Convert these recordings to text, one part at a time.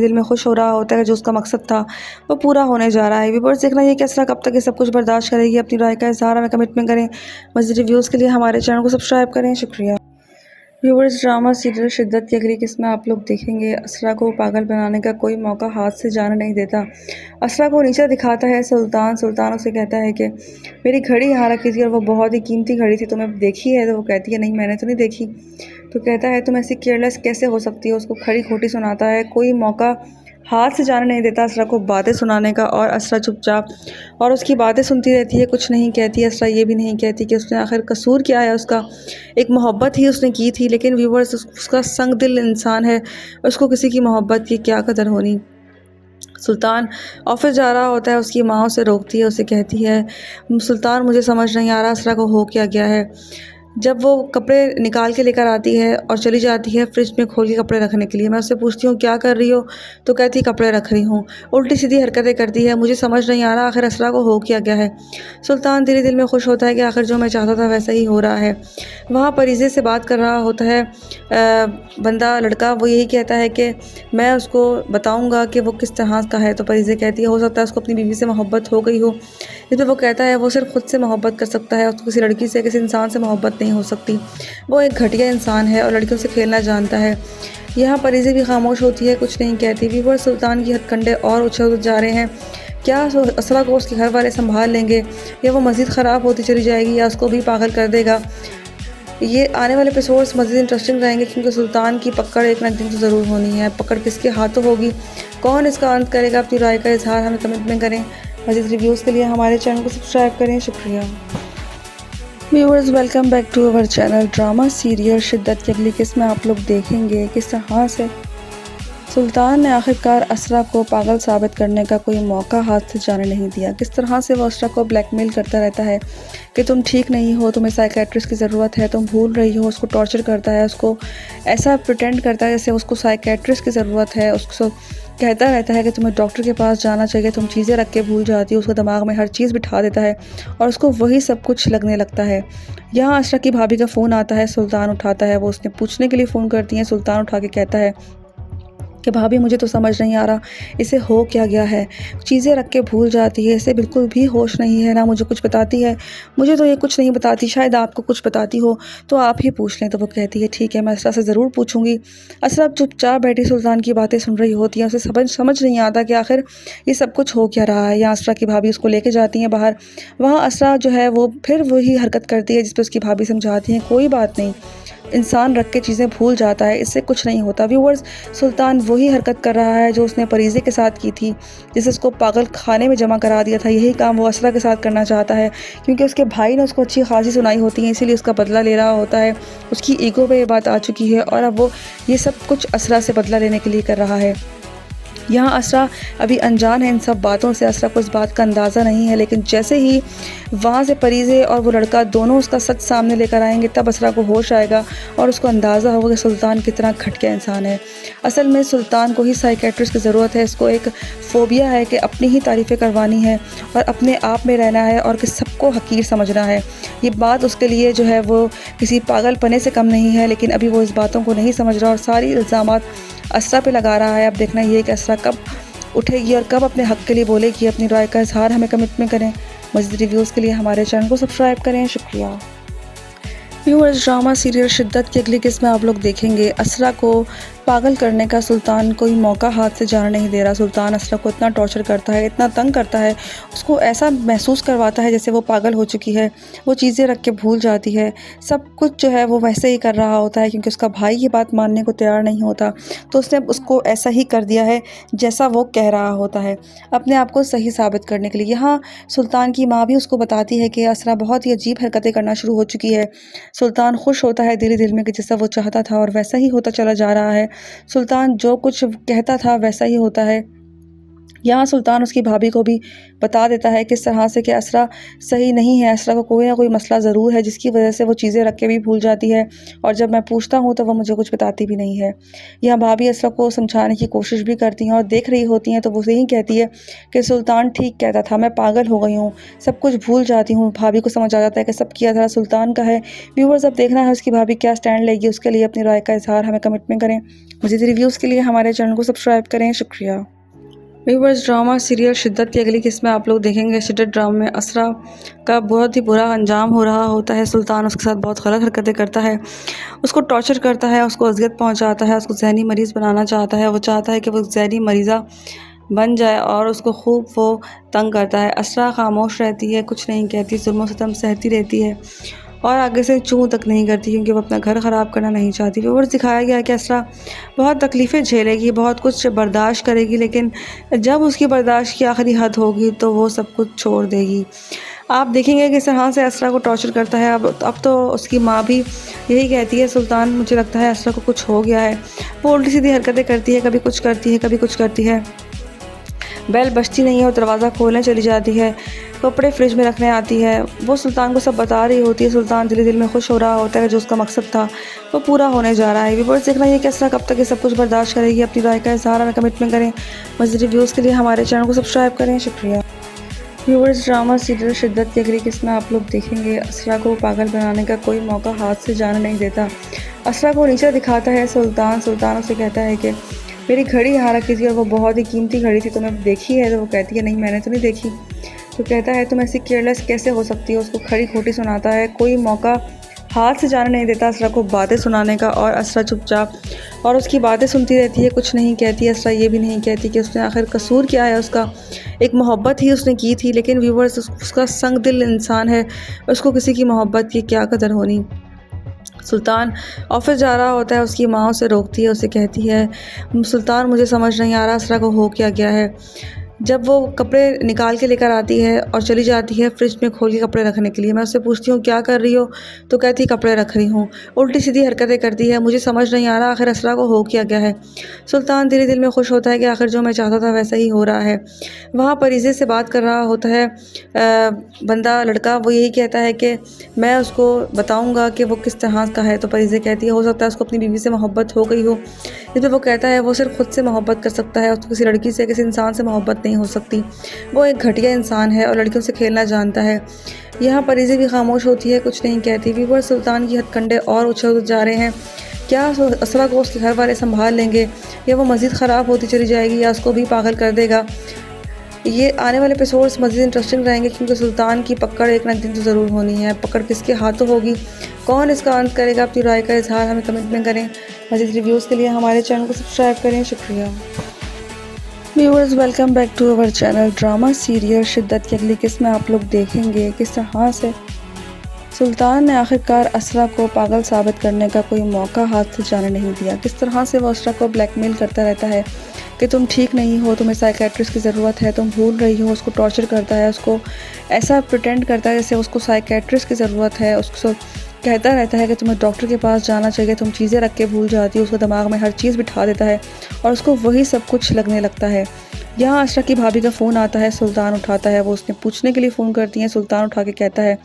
दिल में खुश हो रहा होता है, जो उसका मकसद था वो पूरा होने जा रहा है। व्यूअर्स, देखना ये कैसा कब तक ये सब कुछ बर्दाश्त करेगी। अपनी राय का इज़हार हमें कमिटमेंट करें। मज़ीद रिव्यूज़ के लिए हमारे चैनल को सब्सक्राइब करें। शुक्रिया। व्यूअर्स, ड्रामा सीरियल शिद्दत की अगली किस्म में आप लोग देखेंगे। असरा को पागल बनाने का कोई मौका हाथ से जाने नहीं देता। असरा को नीचा दिखाता है सुल्तान। सुल्तान उसे कहता है कि मेरी घड़ी यहाँ रखी थी और वो बहुत ही कीमती घड़ी थी, तुम्हें देखी है? तो वो कहती है नहीं, मैंने तो नहीं देखी। तो कहता है तुम ऐसी केयरलेस कैसे हो सकती हो। उसको खड़ी खोटी सुनाता है, कोई मौका हाथ से जाने नहीं देता असरा को बातें सुनाने का। और असरा चुपचाप और उसकी बातें सुनती रहती है, कुछ नहीं कहती। असरा ये भी नहीं कहती कि उसने आखिर कसूर क्या है उसका। एक मोहब्बत ही उसने की थी, लेकिन व्यूवर्स उसका संग दिल इंसान है, उसको किसी की मोहब्बत की क्या कदर होनी। सुल्तान ऑफिस जा रहा होता है, उसकी माँ उसे रोकती है, उसे कहती है सुल्तान मुझे समझ नहीं आ रहा असरा को हो क्या गया है। जब वो कपड़े निकाल के लेकर आती है और चली जाती है फ्रिज में खोल के कपड़े रखने के लिए, मैं उससे पूछती हूँ क्या कर रही हो, तो कहती है कपड़े रख रही हूँ। उल्टी सीधी हरकतें करती है। मुझे समझ नहीं आ रहा आखिर असरा को हो क्या गया है। सुल्तान दिल दिल में खुश होता है कि आखिर जो मैं चाहता था वैसा ही हो रहा है। वहाँ परिजे से बात कर रहा होता है बंदा लड़का, वो यही कहता है कि मैं उसको बताऊँगा कि वो किस तरह का है। तो परिजे कहती है हो सकता है उसको अपनी बीवी से मोहब्बत हो गई हो। लेकिन वो कहता है वो सिर्फ खुद से मोहब्बत कर सकता है, उसको किसी लड़की से, किसी इंसान से मोहब्बत नहीं हो सकती। वो एक घटिया इंसान है और लड़कियों से खेलना जानता है। यहाँ परिजे भी खामोश होती है, कुछ नहीं कहती। व्यूअर्स, सुल्तान की हथकंडे और उछल जा रहे हैं। क्या असरा को उसके घर वाले संभाल लेंगे, या वो मज़ीद ख़राब होती चली जाएगी, या उसको भी पागल कर देगा। ये आने वाले एपिसोड्स मज़ीद इंटरेस्टिंग रहेंगे, क्योंकि सुल्तान की पकड़ एक ना दिन तो ज़रूर होनी है। पकड़ किसके हाथों होगी, कौन इसका अंत करेगा। अपनी राय का इजहार हमें कमेंट में करें। मज़ीद रिव्यूज़ के लिए हमारे चैनल को सब्सक्राइब करें। शुक्रिया। Viewers, welcome back to our channel. Drama serial Shiddat की अगली किस्म में आप लोग देखेंगे किस तरह से सुल्तान ने आखिरकार असरा को पागल साबित करने का कोई मौका हाथ से जाने नहीं दिया। किस तरह से वो असरा को ब्लैकमेल करता रहता है कि तुम ठीक नहीं हो, तुम्हें साइकेट्रिस्ट की ज़रूरत है, तुम भूल रही हो। उसको टॉर्चर करता है, उसको ऐसा प्रिटेंड करता है जैसे उसको साइकेट्रिस्ट की ज़रूरत है। उसको कहता रहता है कि तुम्हें डॉक्टर के पास जाना चाहिए, तुम चीज़ें रख के भूल जाती हो। उसके दिमाग में हर चीज़ बिठा देता है और उसको वही सब कुछ लगने लगता है। यहाँ असरा की भाभी का फ़ोन आता है, सुल्तान उठाता है। वो उसने पूछने के लिए फ़ोन करती हैं। सुल्तान उठा के कहता है कि भाभी मुझे तो समझ नहीं आ रहा इसे हो क्या गया है, चीज़ें रख के भूल जाती है, इसे बिल्कुल भी होश नहीं है, ना मुझे कुछ बताती है। मुझे तो ये कुछ नहीं बताती, शायद आपको कुछ बताती हो तो आप ही पूछ लें। तो वो कहती है ठीक है, मैं असरा से ज़रूर पूछूंगी। असरा चुपचाप बैठी सुल्तान की बातें सुन रही होती है। उसे समझ नहीं आता कि आखिर ये सब कुछ हो क्या रहा है। या असरा की भाभी उसको लेके जाती हैं बाहर। वहाँ असरा जो है वो फिर वही हरकत करती है जिस पर उसकी भाभी समझाती हैं कोई बात नहीं, इंसान रख के चीज़ें भूल जाता है, इससे कुछ नहीं होता। व्यूअर्स, सुल्तान वही हरकत कर रहा है जो उसने परीज़े के साथ की थी, जिसे उसको पागल खाने में जमा करा दिया था। यही काम वो असरा के साथ करना चाहता है, क्योंकि उसके भाई ने उसको अच्छी खासी सुनाई होती है, इसीलिए उसका बदला ले रहा होता है। उसकी ईगो पे ये बात आ चुकी है और अब वो ये सब कुछ असरा से बदला लेने के लिए कर रहा है। यहाँ असरा अभी अनजान है इन सब बातों से। असरा को इस बात का अंदाज़ा नहीं है, लेकिन जैसे ही वहाँ से परीज़े और वो लड़का दोनों उसका सच सामने लेकर आएंगे, तब असरा को होश आएगा और उसको अंदाज़ा होगा कि सुल्तान कितना घटिया इंसान है। असल में सुल्तान को ही साइकेट्रिस्ट की ज़रूरत है। इसको एक फ़ोबिया है कि अपनी ही तारीफ़ें करवानी है और अपने आप में रहना है और कि सबको हकीर समझना है। ये बात उसके लिए जो है वो किसी पागलपने से कम नहीं है, लेकिन अभी वो इस बातों को नहीं समझ रहा और सारी इल्ज़ामात असरा पे लगा रहा है। अब देखना ये कि असरा कब उठेगी और कब अपने हक़ के लिए बोलेगी। अपनी राय का इज़हार हमें कमेंट में करें। मज़ीद रिव्यूज़ के लिए हमारे चैनल को सब्सक्राइब करें। शुक्रिया। व्यूअर्स, ड्रामा सीरियल शिद्दत की अगली किस्म में आप लोग देखेंगे। असरा को पागल करने का सुल्तान कोई मौका हाथ से जाने नहीं दे रहा। सुल्तान असरा को इतना टॉर्चर करता है, इतना तंग करता है, उसको ऐसा महसूस करवाता है जैसे वो पागल हो चुकी है। वो चीज़ें रख के भूल जाती है, सब कुछ जो है वो वैसे ही कर रहा होता है, क्योंकि उसका भाई ये बात मानने को तैयार नहीं होता। तो उसने उसको ऐसा ही कर दिया है जैसा वो कह रहा होता है, अपने आप को सही साबित करने के लिए। यहाँ सुल्तान की माँ भी उसको बताती है कि असरा बहुत ही अजीब हरकतें करना शुरू हो चुकी है। सुल्तान खुश होता है दिल ही दिल में कि जैसा वो चाहता था और वैसा ही होता चला जा रहा है। सुल्तान जो कुछ कहता था वैसा ही होता है। यहाँ सुल्तान उसकी भाभी को भी बता देता है किस तरह से कि असरा सही नहीं है, असरा को कोई ना कोई मसला ज़रूर है जिसकी वजह से वो चीज़ें रख के भी भूल जाती है, और जब मैं पूछता हूँ तो वो मुझे कुछ बताती भी नहीं है। यहाँ भाभी असरा को समझाने की कोशिश भी करती हैं और देख रही होती हैं तो वो यही कहती है कि सुल्तान ठीक कहता था, मैं पागल हो गई हूँ, सब कुछ भूल जाती हूँ। भाभी को समझ आ जाता है कि सब किया था सुल्तान का है। व्यूवर्स, अब देखना है उसकी भाभी क्या स्टैंड लेगी, उसके लिए अपनी राय का इजहार हमें कमेंट में करें। मज़ीद रिव्यूज़ के लिए हमारे चैनल को सब्सक्राइब करें। शुक्रिया। व्यूवर्स, ड्रामा सीरियल शिद्दत की अगली किस्त में आप लोग देखेंगे। शिद्दत ड्रामा में असरा का बहुत ही बुरा अंजाम हो रहा होता है। सुल्तान उसके साथ बहुत गलत हरकतें करता है, उसको टॉर्चर करता है, उसको अज़ियत पहुंचाता है, उसको जहनी मरीज़ बनाना चाहता है। वो चाहता है कि वो जहनी मरीज़ा बन जाए और उसको खूब वो तंग करता है। असरा खामोश रहती है, कुछ नहीं कहती, जुल्म सितम सहती रहती है और आगे से चूँ तक नहीं करती क्योंकि वो अपना घर ख़राब करना नहीं चाहती। व्यूअर्स, दिखाया गया है कि असरा बहुत तकलीफ़ें झेलेगी, बहुत कुछ बर्दाश्त करेगी, लेकिन जब उसकी बर्दाश्त की आखिरी हद होगी तो वो सब कुछ छोड़ देगी। आप देखेंगे किस तरह से असरा को टॉर्चर करता है। अब तो उसकी माँ भी यही कहती है, सुल्तान मुझे लगता है असरा को कुछ हो गया है। वो उल्टी सीधी हरकतें करती है, कभी कुछ करती है, कभी कुछ करती है। बेल बजती नहीं है और दरवाज़ा खोलने चली जाती है, कपड़े फ्रिज में रखने आती है। वो सुल्तान को सब बता रही होती है। सुल्तान दिल में खुश हो रहा होता है, जो उसका मकसद था वो पूरा होने जा रहा है। व्यूअर्स, देखना ये कैसा कब तक ये सब कुछ बर्दाश्त करेगी। अपनी राय का इज़हार हमें कमेंट में करें। मज़ीद रिव्यूज़ के लिए हमारे चैनल को सब्सक्राइब करें। शुक्रिया। व्यूअर्स, ड्रामा सीरियल शिद्दत की अगली किस्त में आप लोग देखेंगे। असरा को पागल बनाने का कोई मौका हाथ से जाने नहीं देता। असरा को नीचा दिखाता है सुल्तान। सुल्तान उसे कहता है कि मेरी घड़ी यहाँ रखी थी और वो बहुत ही कीमती घड़ी थी, तुम्हें देखी है? तो वो कहती है नहीं, मैंने तो नहीं देखी। तो कहता है तुम ऐसी केयरलेस कैसे हो सकती हो। उसको खड़ी खोटी सुनाता है, कोई मौका हाथ से जाने नहीं देता असरा को बातें सुनाने का। और असरा चुपचाप और उसकी बातें सुनती रहती है, कुछ नहीं कहती। असरा ये भी नहीं कहती कि उसने आखिर कसूर क्या है उसका। एक मोहब्बत ही उसने की थी, लेकिन व्यूवर्स, उसका संग दिल इंसान है, उसको किसी की मोहब्बत की क्या कदर होनी। सुल्तान ऑफिस जा रहा होता है, उसकी माँ उसे रोकती है, उसे कहती है सुल्तान मुझे समझ नहीं आ रहा असरा को हो क्या गया है। जब वो कपड़े निकाल के लेकर आती है और चली जाती है फ्रिज में खोल के कपड़े रखने के लिए, मैं उससे पूछती हूँ क्या कर रही हो, तो कहती कपड़े रख रही हूँ। उल्टी सीधी हरकतें करती है, मुझे समझ नहीं आ रहा आखिर असरा को हो क्या गया है। सुल्तान धीरे दिल में खुश होता है कि आखिर जो मैं चाहता था वैसा ही हो रहा है। वहाँ परिजे से बात कर रहा होता है बंदा लड़का, वो यही कहता है कि मैं उसको बताऊँगा कि वो किस तरह का है। तो परिजे कहती है हो सकता है उसको अपनी बीवी से मोहब्बत हो गई हो। जिस पर वो कहता है वो सिर्फ खुद से मोहब्बत कर सकता है, उसको किसी लड़की से, किसी इंसान से मोहब्बत नहीं हो सकती। वो एक घटिया इंसान है और लड़कियों से खेलना जानता है। यहाँ परिजे भी खामोश होती है, कुछ नहीं कहती। व्यूअर्स, सुल्तान की हथकंडे और उछल जा रहे हैं। क्या असरा को उसके घर वाले संभाल लेंगे, या वो मज़ीद ख़राब होती चली जाएगी, या उसको भी पागल कर देगा। ये आने वाले एपिसोड्स मज़ीद इंटरेस्टिंग रहेंगे क्योंकि सुल्तान की पकड़ एक ना एक दिन तो ज़रूर होनी है। पकड़ किसके हाथों होगी, कौन इसका अंत करेगा? अपनी राय का इजहार हमें कमेंट में करें। मज़ीद रिव्यूज़ के लिए हमारे चैनल को सब्सक्राइब करें। शुक्रिया। Viewers, welcome back to our channel. Drama serial Shiddat की अगली किस्त में आप लोग देखेंगे किस तरह से सुल्तान ने आखिरकार असरा को पागल साबित करने का कोई मौका हाथ से जाने नहीं दिया। किस तरह से वो असरा को ब्लैकमेल करता रहता है कि तुम ठीक नहीं हो, तुम्हें साइकेट्रिस्ट की ज़रूरत है, तुम भूल रही हो। उसको टॉर्चर करता है, उसको ऐसा प्रिटेंड करता है जैसे उसको साइकेट्रिस्ट की ज़रूरत है। उसको कहता रहता है कि तुम्हें डॉक्टर के पास जाना चाहिए, तुम चीज़ें रख के भूल जाती हो। उसके दिमाग में हर चीज़ बिठा देता है और उसको वही सब कुछ लगने लगता है। यहाँ असरा की भाभी का फ़ोन आता है, सुल्तान उठाता है। वो उसने पूछने के लिए फ़ोन करती हैं। सुल्तान उठा के कहता है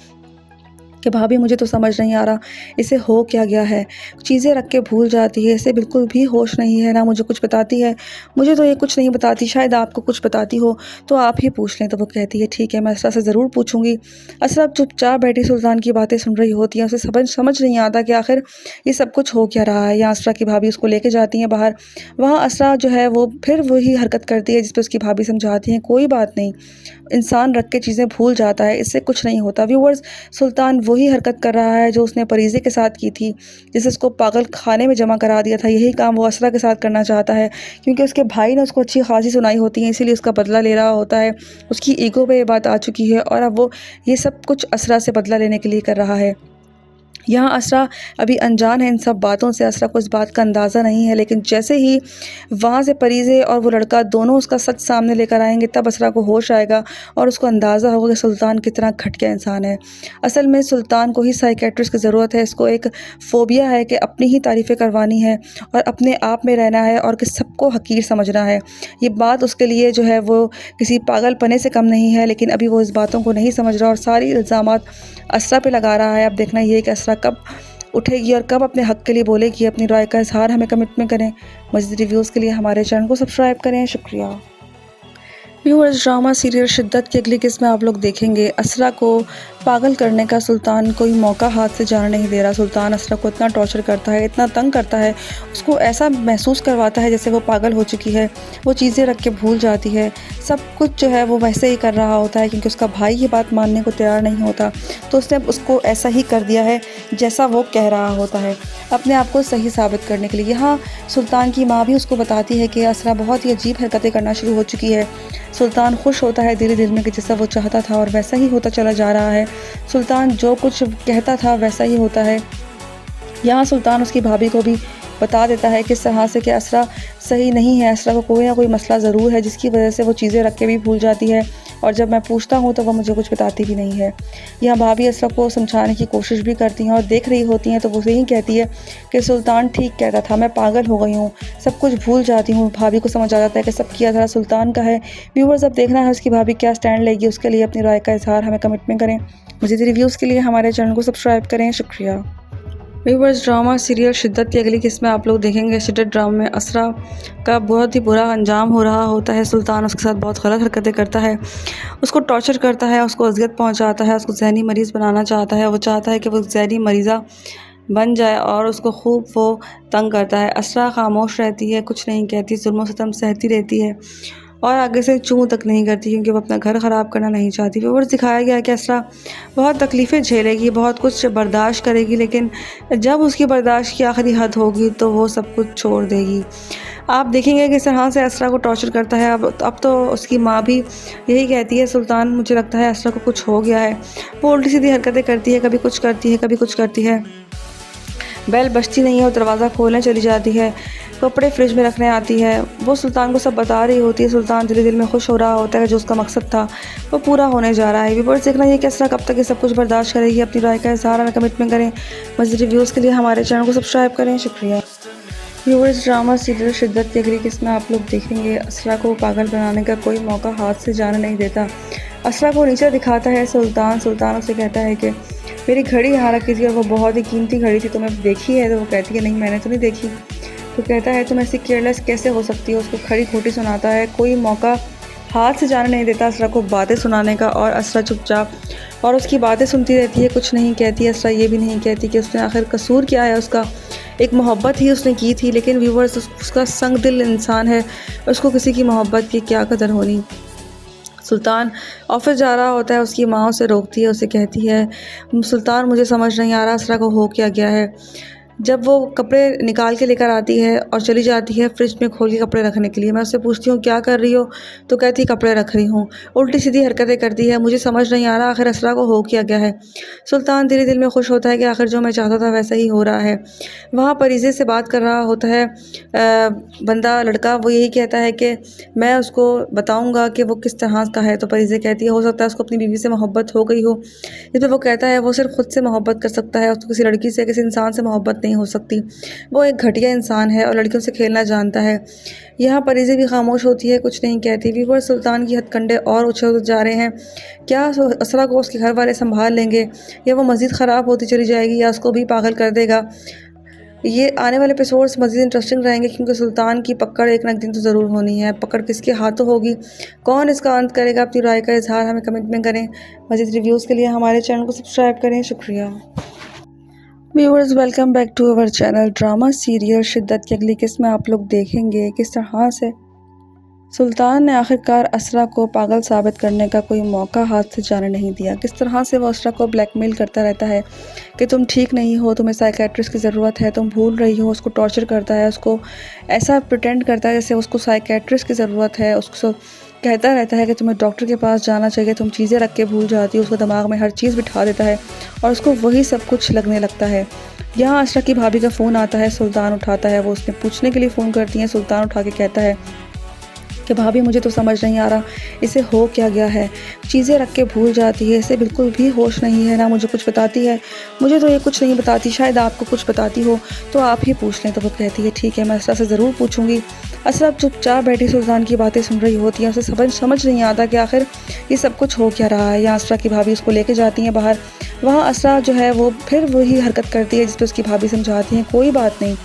कि भाभी मुझे तो समझ नहीं आ रहा इसे हो क्या गया है, चीज़ें रख के भूल जाती है, इसे बिल्कुल भी होश नहीं है, ना मुझे कुछ बताती है। मुझे तो ये कुछ नहीं बताती, शायद आपको कुछ बताती हो तो आप ही पूछ लें। तो वो कहती है ठीक है, मैं असरा से ज़रूर पूछूंगी। असरा चुपचाप बैठी सुल्तान की बातें सुन रही होती है। उसे समझ नहीं आता कि आखिर ये सब कुछ हो क्या रहा है। या असरा की भाभी उसको लेके जाती हैं बाहर। वहाँ असरा जो है वो फिर वही हरकत करती है जिस पर उसकी भाभी समझाती हैं कोई बात नहीं, इंसान रख के चीज़ें भूल जाता है, इससे कुछ नहीं होता। व्यूअर्स, सुल्तान वही हरकत कर रहा है जो उसने परीजे के साथ की थी, जिसे उसको पागल खाने में जमा करा दिया था। यही काम वो असरा के साथ करना चाहता है क्योंकि उसके भाई ने उसको अच्छी खासी सुनाई होती है, इसीलिए उसका बदला ले रहा होता है। उसकी ईगो पे ये बात आ चुकी है और अब वो ये सब कुछ असरा से बदला लेने के लिए कर रहा है। यहाँ असरा अभी अनजान है इन सब बातों से, असरा को इस बात का अंदाज़ा नहीं है, लेकिन जैसे ही वहाँ से परीज़े और वो लड़का दोनों उसका सच सामने लेकर आएंगे तब असरा को होश आएगा और उसको अंदाज़ा होगा कि सुल्तान कितना घटिया इंसान है। असल में सुल्तान को ही साइकेट्रिस्ट की ज़रूरत है। इसको एक फ़ोबिया है कि अपनी ही तारीफ़ें करवानी है और अपने आप में रहना है और कि सबको हकीर समझना है। ये बात उसके लिए जो है वो किसी पागलपने से कम नहीं है, लेकिन अभी वो इस बातों को नहीं समझ रहा और सारी इल्ज़ामात असरा पे लगा रहा है। अब देखना ये है कि असरा कब उठेगी और कब अपने हक़ के लिए बोलेगी। अपनी राय का इज़हार हमें कमेंट में करें। मज़ीद रिव्यूज़ के लिए हमारे चैनल को सब्सक्राइब करें। शुक्रिया। व्यूअर्स, ड्रामा सीरियल शिद्दत की अगली किस्त में आप लोग देखेंगे असरा को पागल करने का सुल्तान कोई मौका हाथ से जाने नहीं दे रहा। सुल्तान असरा को इतना टॉर्चर करता है, इतना तंग करता है, उसको ऐसा महसूस करवाता है जैसे वो पागल हो चुकी है, वो चीज़ें रख के भूल जाती है, सब कुछ जो है वो वैसे ही कर रहा होता है क्योंकि उसका भाई ये बात मानने को तैयार नहीं होता, तो उसने उसको ऐसा ही कर दिया है जैसा वो कह रहा होता है अपने आप को सही साबित करने के लिए। यहाँ सुल्तान की माँ भी उसको बताती है कि असरा बहुत ही अजीब हरकतें करना शुरू हो चुकी है। सुल्तान खुश होता है धीरे धीरे में कि जैसा वो चाहता था और वैसा ही होता चला जा रहा है। सुल्तान जो कुछ कहता था वैसा ही होता है। यहाँ सुल्तान उसकी भाभी को भी बता देता है कि इस तरह से कि असरा सही नहीं है, असरा को कोई ना कोई मसला ज़रूर है जिसकी वजह से वो चीज़ें रख के भी भूल जाती है और जब मैं पूछता हूँ तो वह मुझे कुछ बताती भी नहीं है। यहाँ भाभी असरा को समझाने की कोशिश भी करती हैं और देख रही होती हैं तो वो यही कहती है कि सुल्तान ठीक कहता था, मैं पागल हो गई हूँ, सब कुछ भूल जाती हूँ। भाभी को समझ आ जाता है कि सब किया था सुल्तान का है। व्यूवर्स, अब देखना है उसकी भाभी क्या स्टैंड लेगी, उसके लिए अपनी राय का इज़हार हमें कमेंट में करें। मज़ीद रिव्यूज़ के लिए हमारे चैनल को सब्सक्राइब करें। शुक्रिया। व्यूअर्स, ड्रामा सीरियल शिद्दत की अगली किस्त में आप लोग देखेंगे शिद्दत ड्रामा में असरा का बहुत ही बुरा अंजाम हो रहा होता है। सुल्तान उसके साथ बहुत गलत हरकतें करता है, उसको टॉर्चर करता है, उसको अज़ियत पहुंचाता है, उसको जहनी मरीज़ बनाना चाहता है। वो चाहता है कि वो जहनी मरीज़ा बन जाए और उसको खूब वो तंग करता है। असरा खामोश रहती है, कुछ नहीं कहती, जुल्म सितम सहती रहती है और आगे से चूँ तक नहीं करती क्योंकि वो अपना घर ख़राब करना नहीं चाहती। व्यूअर्स, दिखाया गया है कि असरा बहुत तकलीफ़ें झेलेगी, बहुत कुछ बर्दाश्त करेगी, लेकिन जब उसकी बर्दाश्त की आखिरी हद होगी तो वो सब कुछ छोड़ देगी। आप देखेंगे कि इस तरह से असरा को टॉर्चर करता है। अब तो उसकी माँ भी यही कहती है, सुल्तान मुझे लगता है असरा को कुछ हो गया है। वो उल्टी सीधी हरकतें करती है, कभी कुछ करती है, कभी कुछ करती है। बेल बजती नहीं है, वो दरवाज़ा खोलने चली जाती है, कपड़े फ्रिज में रखने आती है। वो सुल्तान को सब बता रही होती है। सुल्तान दिल दिल में खुश हो रहा होता है कि जो उसका मकसद था वो पूरा होने जा रहा है। व्यूअर्स, देखना ये कैसा कब तक ये सब कुछ बर्दाश्त करेगी। अपनी राय का इज़हार हमें कमेंट में करें। मज़ीद रिव्यूज़ के लिए हमारे चैनल को सब्सक्राइब करें। शुक्रिया। व्यूअर्स, ड्रामा सीरियल शिद्दत की अगली किस्त में आप लोग देखेंगे असरा को पागल बनाने का कोई मौका हाथ से जाने नहीं देता। असरा को नीचा दिखाता है सुल्तान। सुल्तान उसे कहता है कि मेरी घड़ी यहाँ रखी थी और वो बहुत ही कीमती घड़ी थी, तुम्हें देखी है? तो वो कहती है नहीं, मैंने तो नहीं देखी। तो कहता है तुम ऐसी केयरलेस कैसे हो सकती हो? उसको खड़ी खोटी सुनाता है, कोई मौका हाथ से जाने नहीं देता असरा को बातें सुनाने का और असरा चुपचाप और उसकी बातें सुनती रहती है, कुछ नहीं कहती। असरा ये भी नहीं कहती कि उसने आखिर कसूर क्या है उसका, एक मोहब्बत ही उसने की थी, लेकिन व्यूअर्स उसका संग दिल इंसान है, उसको किसी की मोहब्बत की क्या कदर होनी। सुल्तान ऑफिस जा रहा होता है, उसकी माँ उसे रोकती है, उसे कहती है सुल्तान मुझे समझ नहीं आ रहा असरा को हो क्या गया है। जब वो कपड़े निकाल के लेकर आती है और चली जाती है फ्रिज में खोल के कपड़े रखने के लिए, मैं उससे पूछती हूँ क्या कर रही हो? तो कहती है कपड़े रख रही हूँ। उल्टी सीधी हरकतें करती है, मुझे समझ नहीं आ रहा आखिर असरा को हो क्या गया है। सुल्तान धीरे दिल में खुश होता है कि आखिर जो मैं चाहता था वैसा ही हो रहा है। वहाँ परीज़े से बात कर रहा होता है बंदा लड़का, वो यही कहता है कि मैं उसको बताऊँगा कि वो किस तरह का है। तो परीज़े कहती है हो सकता है उसको अपनी बीवी से मोहब्बत हो गई हो। इस पर वो कहता है वो सिर्फ खुद से मोहब्बत कर सकता है, उसको किसी लड़की से, किसी इंसान से मोहब्बत नहीं हो सकती। वो एक घटिया इंसान है और लड़कियों से खेलना जानता है। यहाँ परीज़े भी खामोश होती है, कुछ नहीं कहती। व्यूअर, सुल्तान की हथकंडे और उछल जा रहे हैं। क्या असरा को उसके घर वाले संभाल लेंगे या वो मज़ीद ख़राब होती चली जाएगी या उसको भी पागल कर देगा? ये आने वाले एपिसोड्स मज़ीद इंटरेस्टिंग रहेंगे क्योंकि सुल्तान की पकड़ एक ना एक दिन तो ज़रूर होनी है। पकड़ किसके हाथों होगी, कौन इसका अंत करेगा? अपनी राय का इज़हार हमें कमेंट में करें। मज़ीद रिव्यूज़ के लिए हमारे चैनल को सब्सक्राइब करें। शुक्रिया। Viewers, welcome back to our channel. Drama serial Shiddat की अगली किस्त में आप लोग देखेंगे किस तरह से सुल्तान ने आखिरकार असरा को पागल साबित करने का कोई मौका हाथ से जाने नहीं दिया। किस तरह से वो असरा को ब्लैकमेल करता रहता है कि तुम ठीक नहीं हो, तुम्हें साइकेट्रिस्ट की ज़रूरत है, तुम भूल रही हो। उसको टॉर्चर करता है, उसको ऐसा प्रिटेंड करता है जैसे उसको साइकेट्रिस्ट की ज़रूरत है, उसको कहता रहता है कि तुम्हें डॉक्टर के पास जाना चाहिए, तुम चीज़ें रख के भूल जाती हो। उसको दिमाग में हर चीज़ बिठा देता है और उसको वही सब कुछ लगने लगता है। यहाँ असरा की भाभी का फ़ोन आता है, सुल्तान उठाता है। वो उसने पूछने के लिए फ़ोन करती हैं। सुल्तान उठा के कहता है कि भाभी मुझे तो समझ नहीं आ रहा इसे हो क्या गया है, चीज़ें रख के भूल जाती है, इसे बिल्कुल भी होश नहीं है, ना मुझे कुछ बताती है। मुझे तो ये कुछ नहीं बताती, शायद आपको कुछ बताती हो तो आप ही पूछ लें। तो वो कहती है ठीक है, मैं असरा से ज़रूर पूछूंगी। असरा चुपचाप बैठी सुल्तान की बातें सुन रही होती है। उसे समझ नहीं आता कि आखिर ये सब कुछ हो क्या रहा है। यहाँ असरा की भाभी उसको लेके जाती हैं बाहर। वहाँ असरा जो है वो फिर वही हरकत करती है जिस पर उसकी भाभी समझाती हैं कोई बात नहीं,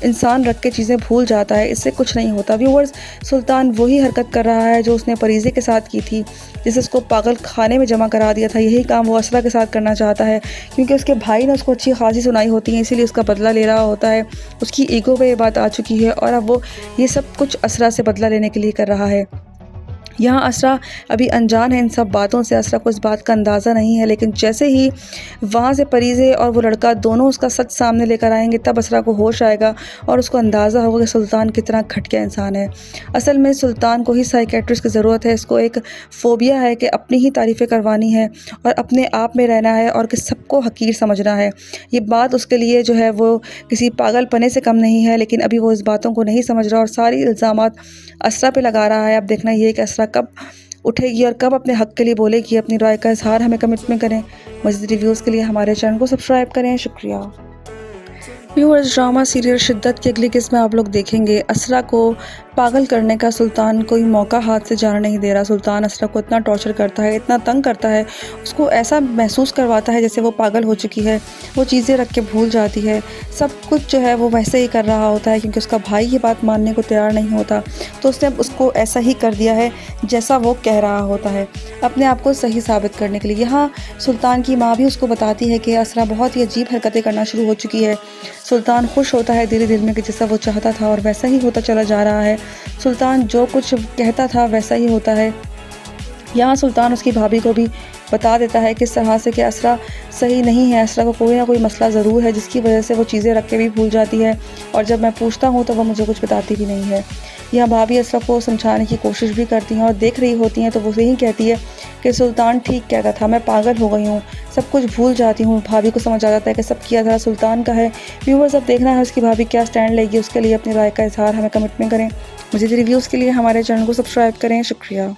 इंसान रख के चीज़ें भूल जाता है, इससे कुछ नहीं होता। व्यूअर्स, सुल्तान वही हरकत कर रहा है जो उसने परीज़े के साथ की थी, जिसे उसको पागल खाने में जमा करा दिया था। यही काम वो असरा के साथ करना चाहता है, क्योंकि उसके भाई ने उसको अच्छी खासी सुनाई होती है, इसीलिए उसका बदला ले रहा होता है। उसकी ईगो पे ये बात आ चुकी है और अब वो ये सब कुछ असरा से बदला लेने के लिए कर रहा है। यहाँ असरा अभी अनजान है इन सब बातों से, असरा को इस बात का अंदाज़ा नहीं है। लेकिन जैसे ही वहाँ से परीज़े और वो लड़का दोनों उसका सच सामने लेकर आएंगे, तब असरा को होश आएगा और उसको अंदाज़ा होगा कि सुल्तान कितना घटिया इंसान है। असल में सुल्तान को ही साइकेट्रिस्ट की ज़रूरत है। इसको एक फ़ोबिया है कि अपनी ही तारीफ़ें करवानी है और अपने आप में रहना है और कि सबको हकीर समझना है। ये बात उसके लिए जो है वो किसी पागलपने से कम नहीं है, लेकिन अभी वो इस बातों को नहीं समझ रहा और सारी इल्ज़ामात असरा पे लगा रहा है। अब देखना ये कि असरा कब उठेगी और कब अपने हक़ के लिए बोलेगी, अपनी राय का इज़हार हमें कमेंट में करें। मज़ीद रिव्यूज़ के लिए हमारे चैनल को सब्सक्राइब करें। शुक्रिया। व्यूअर्स, ड्रामा सीरियल शिद्दत की अगली किस्त में आप लोग देखेंगे असरा को पागल करने का सुल्तान कोई मौका हाथ से जाने नहीं दे रहा। सुल्तान असरा को इतना टॉर्चर करता है, इतना तंग करता है, उसको ऐसा महसूस करवाता है जैसे वो पागल हो चुकी है, वो चीज़ें रख के भूल जाती है। सब कुछ जो है वो वैसे ही कर रहा होता है, क्योंकि उसका भाई ये बात मानने को तैयार नहीं होता, तो उसने उसको ऐसा ही कर दिया है जैसा वो कह रहा होता है, अपने आप को सही साबित करने के लिए। यहाँ सुल्तान की माँ भी उसको बताती है कि असरा बहुत ही अजीब हरकतें करना शुरू हो चुकी है। सुल्तान खुश होता है धीरे धीरे में कि जैसा वो चाहता था और वैसा ही होता चला जा रहा है। सुल्तान जो कुछ कहता था वैसा ही होता है। यहाँ सुल्तान उसकी भाभी को भी बता देता है किस तरह से कि असरा सही नहीं है, असरा को कोई ना कोई मसला ज़रूर है जिसकी वजह से वो चीज़ें रख के भी भूल जाती है, और जब मैं पूछता हूँ तो वो मुझे कुछ बताती भी नहीं है। यहाँ भाभी असरा को समझाने की कोशिश भी करती हैं और देख रही होती हैं, तो वो यही कहती है कि सुल्तान ठीक कहता था, मैं पागल हो गई हूँ, सब कुछ भूल जाती हूँ। भाभी को समझ आ जाता है कि सब किया था सुल्तान का है। व्यूअर्स, अब देखना है उसकी भाभी क्या स्टैंड लेगी, उसके लिए अपनी राय का इज़हार हमें कमेंट में करें। मज़ीद रिव्यूज़ के लिए हमारे चैनल को सब्सक्राइब करें। शुक्रिया।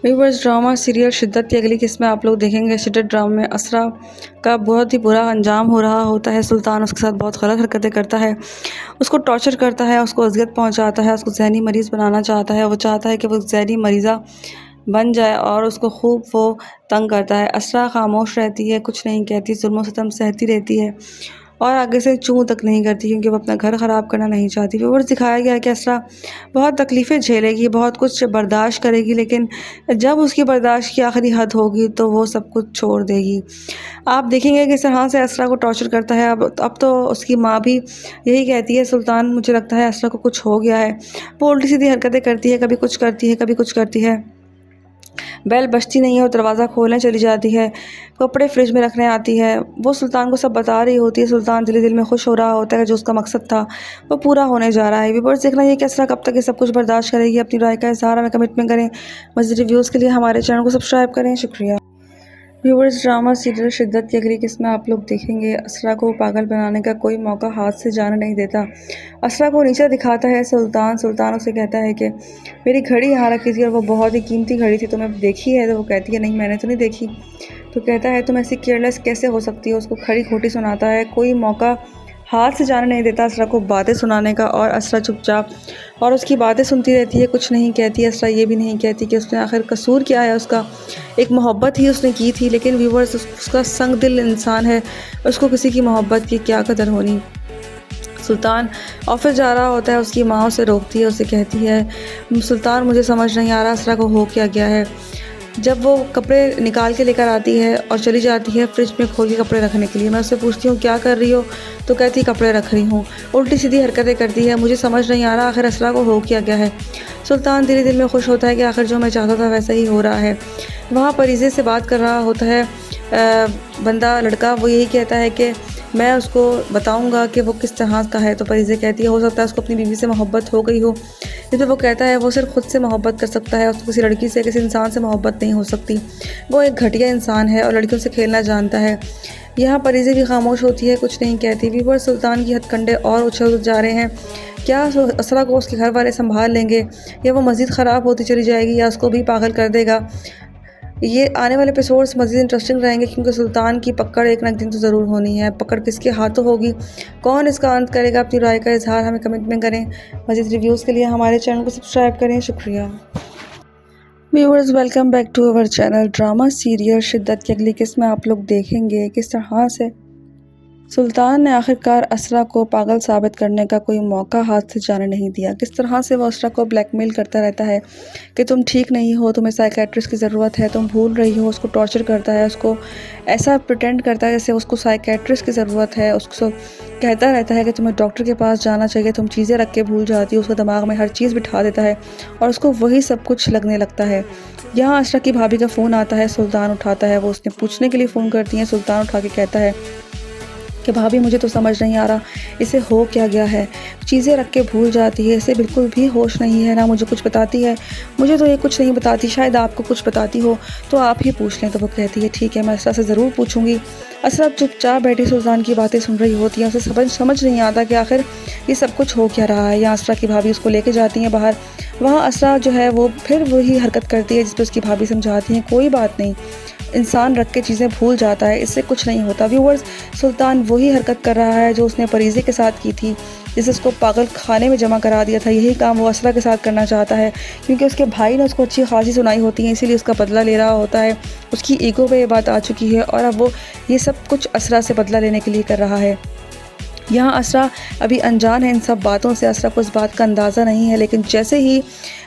व्यूअर्स, ड्रामा सीरियल शिद्दत की अगली किस्त में आप लोग देखेंगे शिद्दत ड्रामा में असरा का बहुत ही बुरा अंजाम हो रहा होता है। सुल्तान उसके साथ बहुत गलत हरकतें करता है, उसको टॉर्चर करता है, उसको अज़ियत पहुंचाता है, उसको ज़हनी मरीज़ बनाना चाहता है। वो चाहता है कि वो ज़हनी मरीज़ा बन जाए और उसको खूब वो तंग करता है। असरा खामोश रहती है, कुछ नहीं कहती, जुल्म सितम सहती रहती है और आगे से चूँ तक नहीं करती, क्योंकि वो अपना घर ख़राब करना नहीं चाहती। व्यूअर्स, दिखाया गया है कि असरा बहुत तकलीफ़ें झेलेगी, बहुत कुछ बर्दाश्त करेगी, लेकिन जब उसकी बर्दाश्त की आखिरी हद होगी तो वो सब कुछ छोड़ देगी। आप देखेंगे कि इस तरह से असरा को टॉर्चर करता है। अब तो उसकी माँ भी यही कहती है, सुल्तान मुझे लगता है असरा को कुछ हो गया है। वो उल्टी सीधी हरकतें करती है, कभी कुछ करती है, कभी कुछ करती है। बेल बजती नहीं है और दरवाज़ा खोलने चली जाती है, कपड़े फ्रिज में रखने आती है। वो सुल्तान को सब बता रही होती है। सुल्तान दिल में खुश हो रहा होता है, जो उसका मकसद था वो पूरा होने जा रहा है। व्यूअर्स, देखना ये कैसा कब तक ये सब कुछ बर्दाश्त करेगी। अपनी राय का इज़हार हमें कमेंट में करें। मज़ीद रिव्यूज़ के लिए हमारे चैनल को सब्सक्राइब करें। शुक्रिया। व्यूअर्स, ड्रामा सीरियल शिद्दत की अगली किस्त में आप लोग देखेंगे असरा को पागल बनाने का कोई मौका हाथ से जाने नहीं देता। असरा को नीचा दिखाता है सुल्तान उसे कहता है कि मेरी घड़ी यहाँ रखी थी और वो बहुत ही कीमती घड़ी थी, तुम्हें देखी है? तो वो कहती है नहीं, मैंने तो नहीं देखी। तो कहता है तुम ऐसी केयरलेस कैसे हो सकती हो? उसको खड़ी खोटी सुनाता है, कोई मौका हाथ से जाने नहीं देता असरा को बातें सुनाने का, और असरा चुपचाप और उसकी बातें सुनती रहती है, कुछ नहीं कहती। असरा ये भी नहीं कहती कि उसने आखिर कसूर क्या है। उसका एक मोहब्बत ही उसने की थी, लेकिन व्यूअर्स, उसका संग दिल इंसान है, उसको किसी की मोहब्बत की क्या कदर होनी। सुल्तान ऑफिस जा रहा होता है, उसकी माँ उसे रोकती है, उसे कहती है सुल्तान मुझे समझ नहीं आ रहा असरा को हो क्या गया है। जब वो कपड़े निकाल के लेकर आती है और चली जाती है फ्रिज में खोल के कपड़े रखने के लिए, मैं उससे पूछती हूँ क्या कर रही हो? तो कहती कपड़े रख रही हूँ। उल्टी सीधी हरकतें करती है, मुझे समझ नहीं आ रहा आखिर असरा को हो क्या गया है। सुल्तान धीरे धीरे में खुश होता है कि आखिर जो मैं चाहता था वैसा ही हो रहा है। वहाँ परीज़े से बात कर रहा होता है बंदा लड़का, वो यही कहता है कि मैं उसको बताऊंगा कि वो किस तरह का है। तो परीज़े कहती है हो सकता है उसको अपनी बीवी से मोहब्बत हो गई हो। जिस पर वो कहता है वो सिर्फ खुद से मोहब्बत कर सकता है, उसको किसी लड़की से, किसी इंसान से मोहब्बत नहीं हो सकती। वो एक घटिया इंसान है और लड़कियों से खेलना जानता है। यहाँ परीज़े भी खामोश होती है, कुछ नहीं कहती। व्यूअर सुल्तान की हथकंडे और उछल जा रहे हैं। क्या असरा को उसके घर वाले संभाल लेंगे, या वो मज़ीद ख़राब होती चली जाएगी, या उसको भी पागल कर देगा। ये आने वाले एपिसोड्स मज़ीद इंटरेस्टिंग रहेंगे, क्योंकि सुल्तान की पकड़ एक ना एक दिन तो ज़रूर होनी है। पकड़ किसके हाथों होगी, कौन इसका अंत करेगा। अपनी राय का इजहार हमें कमेंट में करें। मज़ीद रिव्यूज़ के लिए हमारे चैनल को सब्सक्राइब करें। शुक्रिया। Viewers, welcome back to our channel. Drama serial Shiddat की अगली किस्त में आप लोग देखेंगे किस तरह से सुल्तान ने आखिरकार असरा को पागल साबित करने का कोई मौका हाथ से जाने नहीं दिया। किस तरह से वो असरा को ब्लैकमेल करता रहता है कि तुम ठीक नहीं हो, तुम्हें साइकेट्रिस्ट की ज़रूरत है, तुम भूल रही हो। उसको टॉर्चर करता है, उसको ऐसा प्रिटेंड करता है जैसे उसको साइकेट्रिस्ट की ज़रूरत है। उसको कहता रहता है कि तुम्हें डॉक्टर के पास जाना चाहिए, तुम चीज़ें रख के भूल जाती हो। उसके दिमाग में हर चीज़ बिठा देता है और उसको वही सब कुछ लगने लगता है। यहाँ असरा की भाभी का फ़ोन आता है, सुल्तान उठाता है। वो उसने पूछने के लिए फ़ोन करती है। सुल्तान उठा के कहता है कि भाभी मुझे तो समझ नहीं आ रहा इसे हो क्या गया है, चीज़ें रख के भूल जाती है, इसे बिल्कुल भी होश नहीं है, ना मुझे कुछ बताती है। मुझे तो ये कुछ नहीं बताती, शायद आपको कुछ बताती हो तो आप ही पूछ लें। तो वो कहती है ठीक है, मैं असरा से ज़रूर पूछूंगी। असरा चुपचाप बैठी सुल्तान की बातें सुन रही होती है। उसे समझ नहीं आता कि आखिर ये सब कुछ हो क्या रहा है। या असरा की भाभी उसको लेके जाती हैं बाहर। वहाँ असरा जो है वो फिर वही हरकत करती है जिस पर उसकी भाभी समझाती हैं कोई बात नहीं, इंसान रख के चीज़ें भूल जाता है, इससे कुछ नहीं होता। व्यूअर्स, सुल्तान वही हरकत कर रहा है जो उसने परीज़े के साथ की थी, जिसे उसको पागल खाने में जमा करा दिया था। यही काम वो असरा के साथ करना चाहता है, क्योंकि उसके भाई ने उसको अच्छी खासी सुनाई होती है, इसीलिए उसका बदला ले रहा होता है। उसकी ईगो पे ये बात आ चुकी है और अब वो ये सब कुछ असरा से बदला लेने के लिए कर रहा है। यहाँ असरा अभी अनजान है इन सब बातों से। असरा को इस बात का अंदाज़ा नहीं है, लेकिन जैसे ही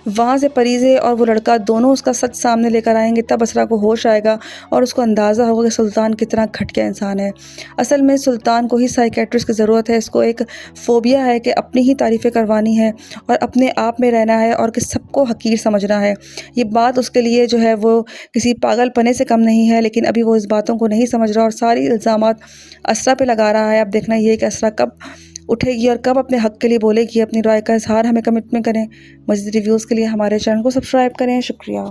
वहाँ से परीज़े और वो लड़का दोनों उसका सच सामने लेकर आएंगे, तब असरा को होश आएगा और उसको अंदाज़ा होगा कि सुल्तान कितना घटिया इंसान है। असल में सुल्तान को ही साइकेट्रिस्ट की ज़रूरत है। इसको एक फ़ोबिया है कि अपनी ही तारीफ़ें करवानी है और अपने आप में रहना है और कि सबको हकीर समझना है। ये बात उसके लिए जो है वो किसी पागलपने से कम नहीं है, लेकिन अभी वो इस बातों को नहीं समझ रहा और सारी इल्ज़ामात असरा पे लगा रहा है। अब देखना ये कि असरा कब उठेगी और कब अपने हक़ के लिए बोलेगी। अपनी राय का इज़हार हमें कमेंट में करें। मज़ीद रिव्यूज़ के लिए हमारे चैनल को सब्सक्राइब करें। शुक्रिया।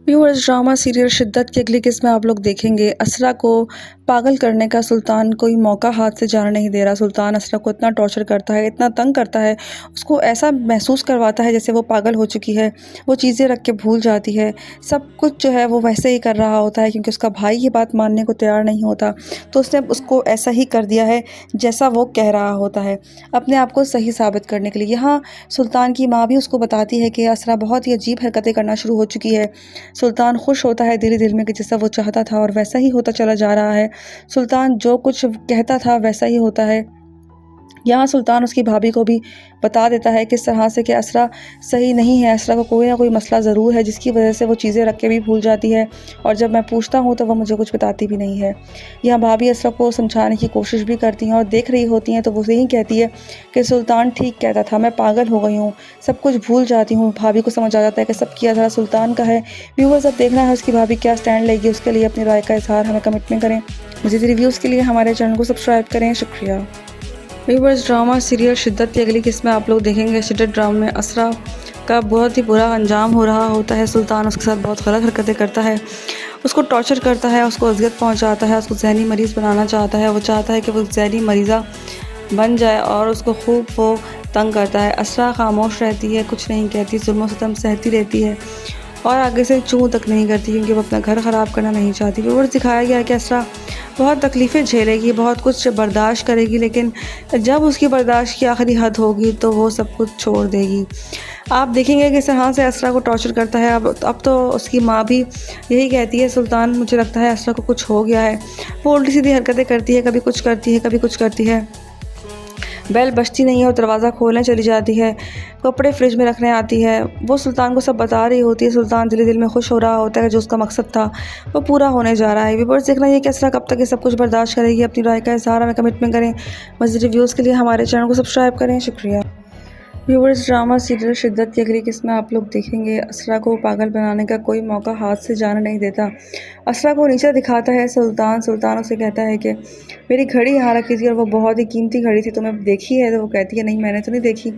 व्यूअर्स, ड्रामा सीरियल शिद्दत की अगली किस्त में आप लोग देखेंगे असरा को पागल करने का सुल्तान कोई मौका हाथ से जाने नहीं दे रहा। सुल्तान असरा को इतना टॉर्चर करता है, इतना तंग करता है, उसको ऐसा महसूस करवाता है जैसे वो पागल हो चुकी है, वो चीज़ें रख के भूल जाती है। सब कुछ जो है वो वैसे ही कर रहा होता है, क्योंकि उसका भाई ये बात मानने को तैयार नहीं होता, तो उसने उसको ऐसा ही कर दिया है जैसा वो कह रहा होता है, अपने आप को सही साबित करने के लिए। यहाँ सुल्तान की माँ भी उसको बताती है कि असरा बहुत ही अजीब हरकतें करना शुरू हो चुकी है। सुल्तान खुश होता है दिल ही दिल में कि जैसा वो चाहता था और वैसा ही होता चला जा रहा है। सुल्तान जो कुछ कहता था वैसा ही होता है। यहाँ सुल्तान उसकी भाभी को भी बता देता है किस तरह से कि असरा सही नहीं है, असरा को कोई ना कोई मसला ज़रूर है जिसकी वजह से वो चीज़ें रख के भी भूल जाती है, और जब मैं पूछता हूँ तो वह मुझे कुछ बताती भी नहीं है। यहाँ भाभी असरा को समझाने की कोशिश भी करती हैं और देख रही होती हैं, तो वो यही कहती है कि सुल्तान ठीक कहता था, मैं पागल हो गई हूँ, सब कुछ भूल जाती हूँ। भाभी को समझ आ जाता है कि सब किया था सुल्तान का है। व्यूअर्स, अब देखना है उसकी भाभी क्या स्टैंड लेगी। उसके लिए अपनी राय का इजहार हमें कमेंट में करें। मज़ीद रिव्यूज़ के लिए हमारे चैनल को सब्सक्राइब करें। शुक्रिया। व्यूअर्स, ड्रामा सीरियल शिद्दत की अगली किस्त में आप लोग देखेंगे शिद्दत ड्रामा में असरा का बहुत ही बुरा अंजाम हो रहा होता है। सुल्तान उसके साथ बहुत गलत हरकतें करता है, उसको टॉर्चर करता है, उसको अज़ियत पहुंचाता है, उसको जहनी मरीज़ बनाना चाहता है। वो चाहता है कि वो जहनी मरीज़ा बन जाए और उसको खूब वो तंग करता है। असरा खामोश रहती है, कुछ नहीं कहती, जुल्म सितम सहती रहती है और आगे से चूँ तक नहीं करती, क्योंकि वो अपना घर ख़राब करना नहीं चाहती। व्यूअर्स, दिखाया गया है कि असरा बहुत तकलीफ़ें झेलेगी, बहुत कुछ बर्दाश्त करेगी, लेकिन जब उसकी बर्दाश्त की आखिरी हद होगी तो वो सब कुछ छोड़ देगी। आप देखेंगे कि इस तरह से असरा को टॉर्चर करता है। अब तो उसकी माँ भी यही कहती है, सुल्तान मुझे लगता है असरा को कुछ हो गया है। वो उल्टी सीधी हरकतें करती है, कभी कुछ करती है, कभी कुछ करती है। बेल बजती नहीं है और दरवाज़ा खोलने चली जाती है, कपड़े फ्रिज में रखने आती है। वो सुल्तान को सब बता रही होती है। सुल्तान दिल दिल में खुश हो रहा होता है, जो उसका मकसद था वो पूरा होने जा रहा है। व्यूअर्स, देखना ये कि असरा कब तक ये सब कुछ बर्दाश्त करेगी। अपनी राय का इज़हार हमें कमेंट में करें। मज़ीद रिव्यूज़ के लिए हमारे चैनल को सब्सक्राइब करें। शुक्रिया। व्यूवर्स, ड्रामा सीरियल शिद्दत की अगली किस्म में आप लोग देखेंगे। असरा को पागल बनाने का कोई मौका हाथ से जाने नहीं देता। असरा को नीचा दिखाता है सुल्तान। सुल्तान उसे कहता है कि मेरी घड़ी यहाँ रखी थी और वो बहुत ही कीमती घड़ी थी, तुम्हें देखी है? तो वो कहती है नहीं, मैंने तो नहीं देखी।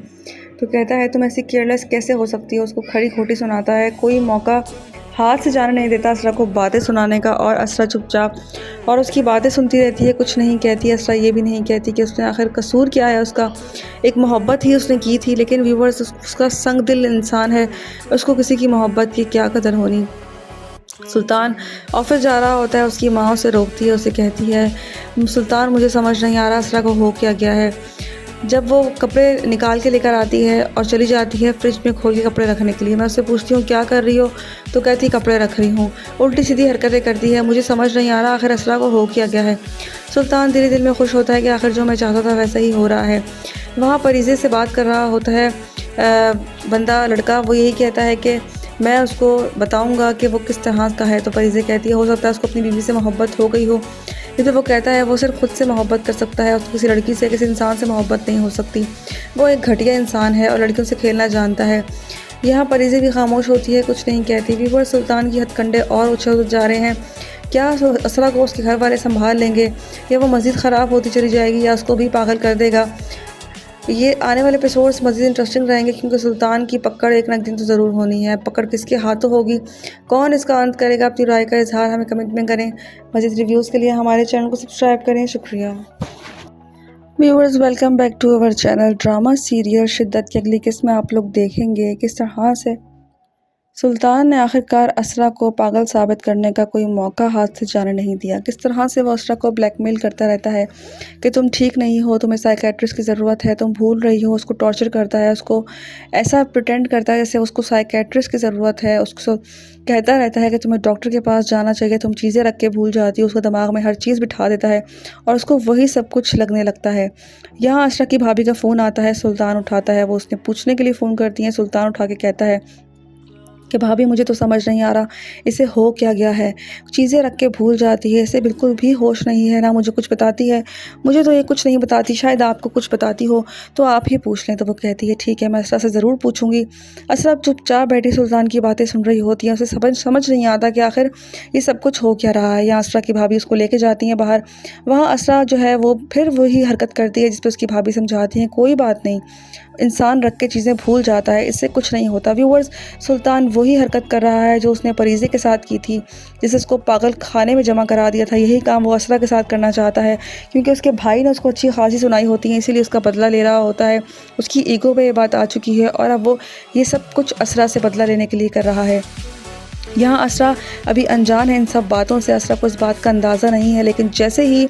तो कहता है तुम ऐसी केयरलेस कैसे हो सकती हो? उसको खड़ी खोटी सुनाता है, कोई मौका हाथ से जाने नहीं देता असरा को बातें सुनाने का। और असरा चुपचाप और उसकी बातें सुनती रहती है, कुछ नहीं कहती। असरा ये भी नहीं कहती कि उसने आखिर कसूर क्या है उसका। एक मोहब्बत ही उसने की थी, लेकिन व्यूवर्स उसका संग दिल इंसान है, उसको किसी की मोहब्बत की क्या कदर होनी। सुल्तान ऑफिस जा रहा होता है, उसकी माँ उसे रोकती है, उसे कहती है सुल्तान मुझे समझ नहीं आ रहा असरा को हो क्या गया है। जब वो कपड़े निकाल के लेकर आती है और चली जाती है फ्रिज में खोल के कपड़े रखने के लिए, मैं उससे पूछती हूँ क्या कर रही हो? तो कहती कपड़े रख रही हूँ। उल्टी सीधी हरकतें करती है, मुझे समझ नहीं आ रहा आखिर असरा को हो क्या गया है। सुल्तान दिल दिल में खुश होता है कि आखिर जो मैं चाहता था वैसा ही हो रहा है। वहाँ परीजे से बात कर रहा होता है बंदा लड़का, वो यही कहता है कि मैं उसको बताऊंगा कि वो किस तरह का है। तो परीजे कहती है हो सकता है उसको अपनी बीवी से मोहब्बत हो गई हो। लेकिन वो कहता है वो सिर्फ खुद से मोहब्बत कर सकता है, उसको किसी लड़की से, किसी इंसान से मोहब्बत नहीं हो सकती। वो एक घटिया इंसान है और लड़कियों से खेलना जानता है। यहाँ परीजे भी खामोश होती है, कुछ नहीं कहती। व्यूअर, सुल्तान की हथकंडे और उछल जा रहे हैं। क्या असरा को उसके घर वाले संभाल लेंगे, या वो मज़ीद ख़राब होती चली जाएगी, या उसको भी पागल कर देगा? ये आने वाले एपिसोड्स मज़ीद इंटरेस्टिंग रहेंगे, क्योंकि सुल्तान की पकड़ एक ना एक दिन तो ज़रूर होनी है। पकड़ किसके हाथों होगी, कौन इसका अंत करेगा? अपनी राय का इजहार हमें कमेंट में करें। मज़ीद रिव्यूज़ के लिए हमारे चैनल को सब्सक्राइब करें। शुक्रिया। Viewers, welcome back to our channel. Drama serial Shiddat की अगली किस्म में आप लोग देखेंगे किस तरह से सुल्तान ने आखिरकार असरा को पागल साबित करने का कोई मौका हाथ से जाने नहीं दिया। किस तरह से वो असरा को ब्लैकमेल करता रहता है कि तुम ठीक नहीं हो, तुम्हें साइकेट्रिस्ट की ज़रूरत है, तुम भूल रही हो। उसको टॉर्चर करता है, उसको ऐसा प्रिटेंड करता है जैसे उसको साइकेट्रिस्ट की ज़रूरत है। उसको कहता रहता है कि तुम्हें डॉक्टर के पास जाना चाहिए, तुम चीज़ें रख के भूल जाती हो। उसको दिमाग में हर चीज़ बिठा देता है और उसको वही सब कुछ लगने लगता है। यहाँ असरा की भाभी का फ़ोन आता है, सुल्तान उठाता है। वो उसने पूछने के लिए फ़ोन करती हैं। सुल्तान उठा के कहता है कि भाभी मुझे तो समझ नहीं आ रहा इसे हो क्या गया है, चीज़ें रख के भूल जाती है, इसे बिल्कुल भी होश नहीं है, ना मुझे कुछ बताती है। मुझे तो ये कुछ नहीं बताती, शायद आपको कुछ बताती हो तो आप ही पूछ लें। तो वो कहती है ठीक है, मैं असरा से ज़रूर पूछूंगी। असरा चुपचाप बैठी सुल्तान की बातें सुन रही होती हैं। उसे समझ नहीं आता कि आखिर ये सब कुछ हो क्या रहा है। यहाँ असरा की भाभी उसको लेके जाती हैं बाहर। वहाँ असरा जो है वो फिर वही हरकत करती है जिस पर उसकी भाभी समझाती हैं कोई बात नहीं, इंसान रख के चीज़ें भूल जाता है, इससे कुछ नहीं होता। व्यूअर्स, सुल्तान वही हरकत कर रहा है जो उसने परीजे के साथ की थी, जिसे उसको पागल खाने में जमा करा दिया था। यही काम वो असरा के साथ करना चाहता है, क्योंकि उसके भाई ने उसको अच्छी खासी सुनाई होती है, इसीलिए उसका बदला ले रहा होता है। उसकी ईगो पे ये बात आ चुकी है और अब वो ये सब कुछ असरा से बदला लेने के लिए कर रहा है। यहाँ असरा अभी अनजान है इन सब बातों से, असरा को इस बात का अंदाज़ा नहीं है। लेकिन जैसे ही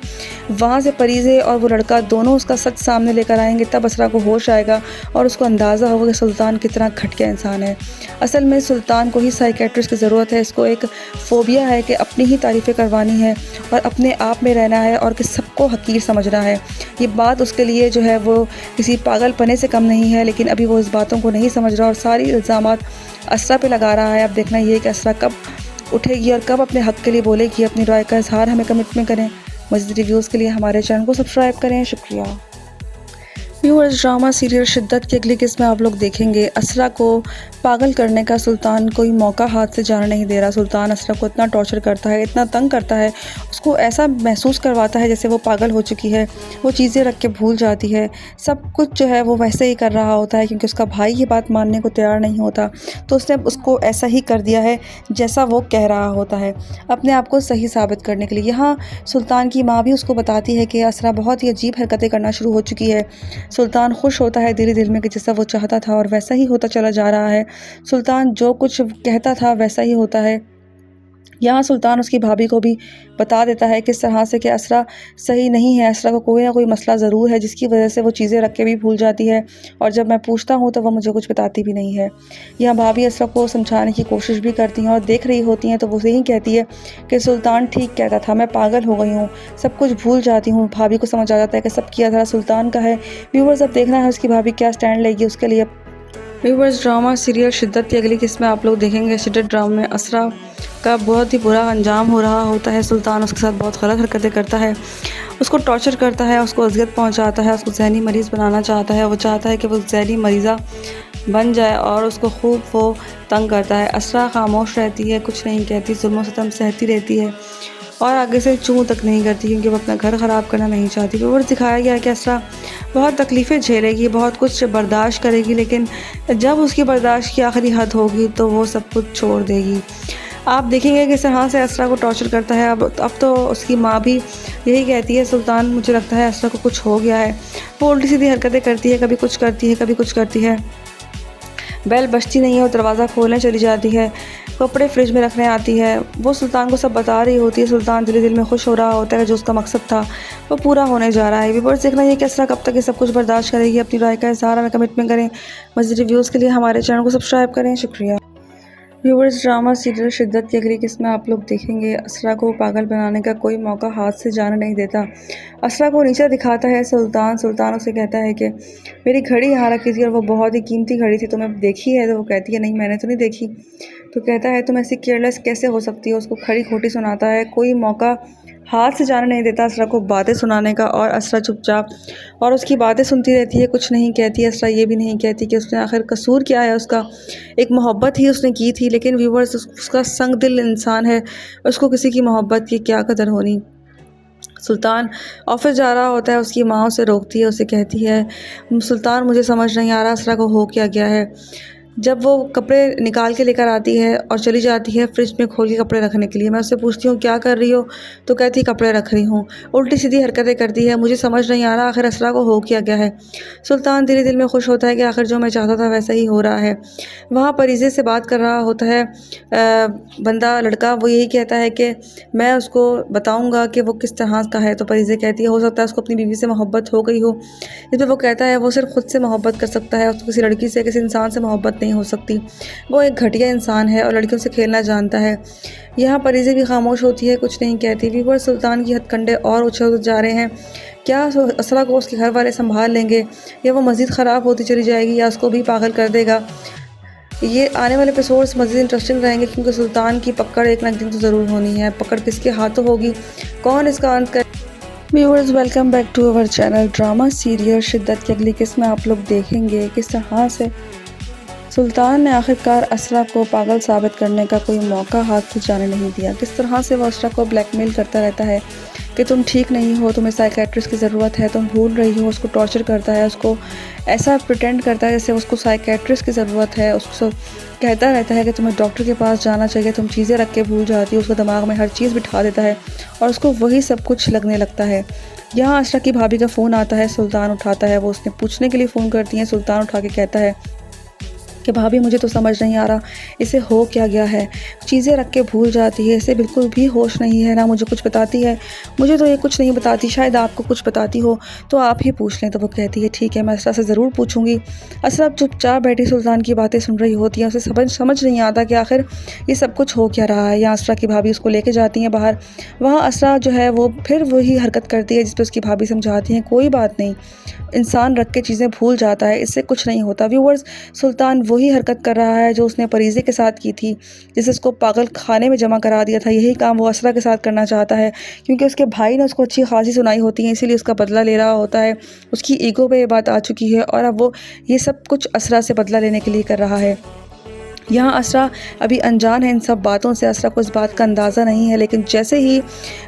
वहाँ से परीजे और वो लड़का दोनों उसका सच सामने लेकर आएंगे, तब असरा को होश आएगा और उसको अंदाज़ा होगा कि सुल्तान कितना घटिया इंसान है। असल में सुल्तान को ही साइकेट्रिस्ट की ज़रूरत है। इसको एक फ़ोबिया है कि अपनी ही तारीफ़ें करवानी है और अपने आप में रहना है और कि सबको हकीर समझना है। ये बात उसके लिए जो है वो किसी पागलपने से कम नहीं है, लेकिन अभी वो इस बातों को नहीं समझ रहा और सारी इल्ज़ामात असरा पे लगा रहा है। अब देखना ये कि असरा कब उठेगी और कब अपने हक़ के लिए बोलेगी। अपनी राय का इजहार हमें कमेंट में करें। मज़ीद रिव्यूज़ के लिए हमारे चैनल को सब्सक्राइब करें। शुक्रिया। व्यूअर्स, ड्रामा सीरियल शिद्दत की अगली किस्म में आप लोग देखेंगे असरा को पागल करने का सुल्तान कोई मौका हाथ से जाने नहीं दे रहा। सुल्तान असरा को इतना टॉर्चर करता है, इतना तंग करता है, उसको ऐसा महसूस करवाता है जैसे वो पागल हो चुकी है। वो चीज़ें रख के भूल जाती है, सब कुछ जो है वो वैसे ही कर रहा होता है, क्योंकि उसका भाई ये बात मानने को तैयार नहीं होता, तो उसने उसको ऐसा ही कर दिया है जैसा वो कह रहा होता है, अपने आप को सही साबित करने के लिए। यहाँ सुल्तान की माँ भी उसको बताती है कि असरा बहुत ही अजीब हरकतें करना शुरू हो चुकी है। सुल्तान खुश होता है दिल दिल में कि जैसा वो चाहता था और वैसा ही होता चला जा रहा है। सुल्तान जो कुछ कहता था वैसा ही होता है। यहाँ सुल्तान उसकी भाभी को भी बता देता है किस तरह से कि असरा सही नहीं है, असरा को कोई ना कोई मसला ज़रूर है जिसकी वजह से वो चीज़ें रख के भी भूल जाती है, और जब मैं पूछता हूँ तो वह मुझे कुछ बताती भी नहीं है। यहाँ भाभी असरा को समझाने की कोशिश भी करती हैं और देख रही होती हैं, तो वो यही कहती है कि सुल्तान ठीक कहता था, मैं पागल हो गई हूँ, सब कुछ भूल जाती हूँ। भाभी को समझ आ जाता है कि सब किया था सुल्तान का है। व्यूअर्स, अब देखना है उसकी भाभी क्या स्टैंड लेगी उसके लिए। व्यूवर्स, ड्रामा सीरियल शिद्दत की अगली किस्त में आप लोग देखेंगे। शिद्दत ड्रामा में असरा का बहुत ही बुरा अंजाम हो रहा होता है। सुल्तान उसके साथ बहुत गलत हरकतें करता है, उसको टॉर्चर करता है, उसको अज़ियत पहुंचाता है, उसको जहनी मरीज़ बनाना चाहता है। वो चाहता है कि वो जहनी मरीज़ा बन जाए और उसको खूब वो तंग करता है। असरा खामोश रहती है, कुछ नहीं कहती, जुल्म सितम सहती रहती है और आगे से चूँ तक नहीं करती, क्योंकि वो अपना घर ख़राब करना नहीं चाहती। व्यूअर्स, दिखाया गया है कि असरा बहुत तकलीफ़ें झेलेगी, बहुत कुछ बर्दाश्त करेगी, लेकिन जब उसकी बर्दाश्त की आखिरी हद होगी तो वो सब कुछ छोड़ देगी। आप देखेंगे कि इस तरह से असरा को टॉर्चर करता है। अब तो उसकी माँ भी यही कहती है, सुल्तान मुझे लगता है असरा को कुछ हो गया है। वो उल्टी सीधी हरकतें करती है, कभी कुछ करती है, कभी कुछ करती है। बेल बजती नहीं है और दरवाज़ा खोलने चली जाती है, कपड़े फ्रिज में रखने आती है। वो सुल्तान को सब बता रही होती है। सुल्तान दिल दिल में खुश हो रहा होता है, जो उसका मकसद था वो पूरा होने जा रहा है। व्यूअर्स, देखना ये कि असरा कब तक ये सब कुछ बर्दाश्त करेगी। अपनी राय का इज़हार हमें कमेंट करें। मज़ीद रिव्यूज़ के लिए हमारे चैनल को सब्सक्राइब करें। शुक्रिया। व्यूअर्स, ड्रामा सीरियल शिद्दत की अगली किस्त में आप लोग देखेंगे। असरा को पागल बनाने का कोई मौका हाथ से जाने नहीं देता। असरा को नीचा दिखाता है सुल्तान। सुल्तान उसे कहता है कि मेरी घड़ी यहाँ रखी थी और वो बहुत ही कीमती घड़ी थी, तुम्हें देखी है? तो वो कहती है नहीं, मैंने तो नहीं देखी। तो कहता है तुम ऐसी केयरलेस कैसे हो सकती हो? उसको खड़ी खोटी सुनाता है, कोई मौका हाथ से जाने नहीं देता असरा को बातें सुनाने का। और असरा चुपचाप और उसकी बातें सुनती रहती है, कुछ नहीं कहती। असरा ये भी नहीं कहती कि उसने आखिर कसूर क्या है उसका। एक मोहब्बत ही उसने की थी, लेकिन व्यूवर्स, उसका संग दिल इंसान है, उसको किसी की मोहब्बत की क्या कदर होनी। सुल्तान ऑफिस जा रहा होता है, उसकी माँ उसे रोकती है, उसे कहती है सुल्तान मुझे समझ नहीं आ रहा असरा को हो क्या गया है। जब वो कपड़े निकाल के लेकर आती है और चली जाती है फ्रिज में खोल के कपड़े रखने के लिए, मैं उससे पूछती हूँ क्या कर रही हो? तो कहती है कपड़े रख रही हूँ। उल्टी सीधी हरकतें करती है, मुझे समझ नहीं आ रहा आखिर असरा को हो क्या गया है। सुल्तान दिल दिल में खुश होता है कि आखिर जो मैं चाहता था वैसा ही हो रहा है। वहाँ परीज़े से बात कर रहा होता है बंदा लड़का, वो यही कहता है कि मैं उसको बताऊँगा कि वो किस तरह का है। तो परीज़े कहती है हो सकता है उसको अपनी बीवी से मोहब्बत हो गई हो। इस पर वो कहता है वो सिर्फ खुद से मोहब्बत कर सकता है, उसको किसी लड़की से, किसी इंसान से मोहब्बत नहीं हो सकती। वो एक घटिया इंसान है और लड़कियों से खेलना जानता है। यहाँ परीज़े भी खामोश होती है, कुछ नहीं कहती। व्यूअर्स, सुल्तान की हथकंडे और उछल जा रहे हैं। क्या असरा को उसके घर वाले संभाल लेंगे, या वो मज़ीद ख़राब होती चली जाएगी, या उसको भी पागल कर देगा? ये आने वाले एपिसोड्स मज़ीद इंटरेस्टिंग रहेंगे, क्योंकि सुल्तान की पकड़ एक ना एक दिन तो ज़रूर होनी है। पकड़ किसके हाथों होगी, कौन इसका अंत कर। Viewers, welcome back to our channel. Drama serial Shiddat की अगली किस्त में आप लोग देखेंगे किस तरह से सुल्तान ने आखिरकार असरा को पागल साबित करने का कोई मौका हाथ से जाने नहीं दिया। किस तरह से वो असरा को ब्लैकमेल करता रहता है कि तुम ठीक नहीं हो, तुम्हें साइकेट्रिस्ट की ज़रूरत है, तुम भूल रही हो। उसको टॉर्चर करता है, उसको ऐसा प्रिटेंड करता है जैसे उसको साइकेट्रिस्ट की ज़रूरत है। उसको कहता रहता है कि तुम्हें डॉक्टर के पास जाना चाहिए, तुम चीज़ें रख के भूल जाती हो। उसको दिमाग में हर चीज़ बिठा देता है और उसको वही सब कुछ लगने लगता है। यहाँ असरा की भाभी का फ़ोन आता है, सुल्तान उठाता है। वो उसने पूछने के लिए फ़ोन करती हैं। सुल्तान उठा के कहता है कि भाभी मुझे तो समझ नहीं आ रहा इसे हो क्या गया है, चीज़ें रख के भूल जाती है, इसे बिल्कुल भी होश नहीं है, ना मुझे कुछ बताती है। मुझे तो ये कुछ नहीं बताती, शायद आपको कुछ बताती हो तो आप ही पूछ लें। तो वो कहती है ठीक है, मैं असरा से ज़रूर पूछूंगी। असरा चुपचाप बैठी सुल्तान की बातें सुन रही होती है। उसे समझ नहीं आता कि आखिर ये सब कुछ हो क्या रहा है। या असरा की भाभी उसको लेके जाती हैं बाहर। वहाँ असरा जो है वो फिर वही हरकत करती है जिस पर उसकी भाभी समझाती हैं कोई बात नहीं, इंसान रख के चीज़ें भूल जाता है, इससे कुछ नहीं होता। व्यूअर्स, सुल्तान वही हरकत कर रहा है जो उसने परीज़े के साथ की थी, जिसे उसको पागल खाने में जमा करा दिया था। यही काम वो असरा के साथ करना चाहता है, क्योंकि उसके भाई ने उसको अच्छी खासी सुनाई होती है, इसीलिए उसका बदला ले रहा होता है। उसकी ईगो पे ये बात आ चुकी है और अब वो ये सब कुछ असरा से बदला लेने के लिए कर रहा है। यहाँ असरा अभी अनजान है इन सब बातों से, असरा को इस बात का अंदाज़ा नहीं है। लेकिन जैसे ही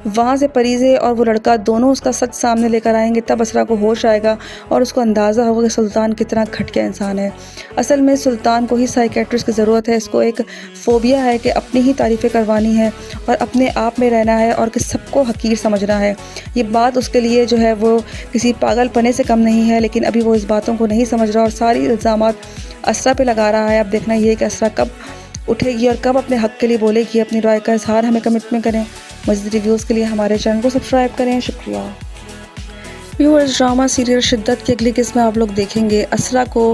वहाँ से परीज़े और वो लड़का दोनों उसका सच सामने लेकर आएंगे, तब असरा को होश आएगा और उसको अंदाज़ा होगा कि सुल्तान कितना घटिया इंसान है। असल में सुल्तान को ही साइकेट्रिस्ट की ज़रूरत है। इसको एक फ़ोबिया है कि अपनी ही तारीफ़ें करवानी है और अपने आप में रहना है और कि सबको हकीर समझना है। ये बात उसके लिए जो है वो किसी पागलपने से कम नहीं है, लेकिन अभी वो इस बातों को नहीं समझ रहा और सारी इल्ज़ामात असरा पे लगा रहा है। अब देखना ये कि असरा कब उठेगी और कब अपने हक़ के लिए बोलेगी। अपनी राय का इज़हार हमें कमेंट में करें। मज़ीद रिव्यूज़ के लिए हमारे चैनल को सब्सक्राइब करें। शुक्रिया। व्यूअर्स, ड्रामा सीरियल शिद्दत की अगली किस्त में आप लोग देखेंगे असरा को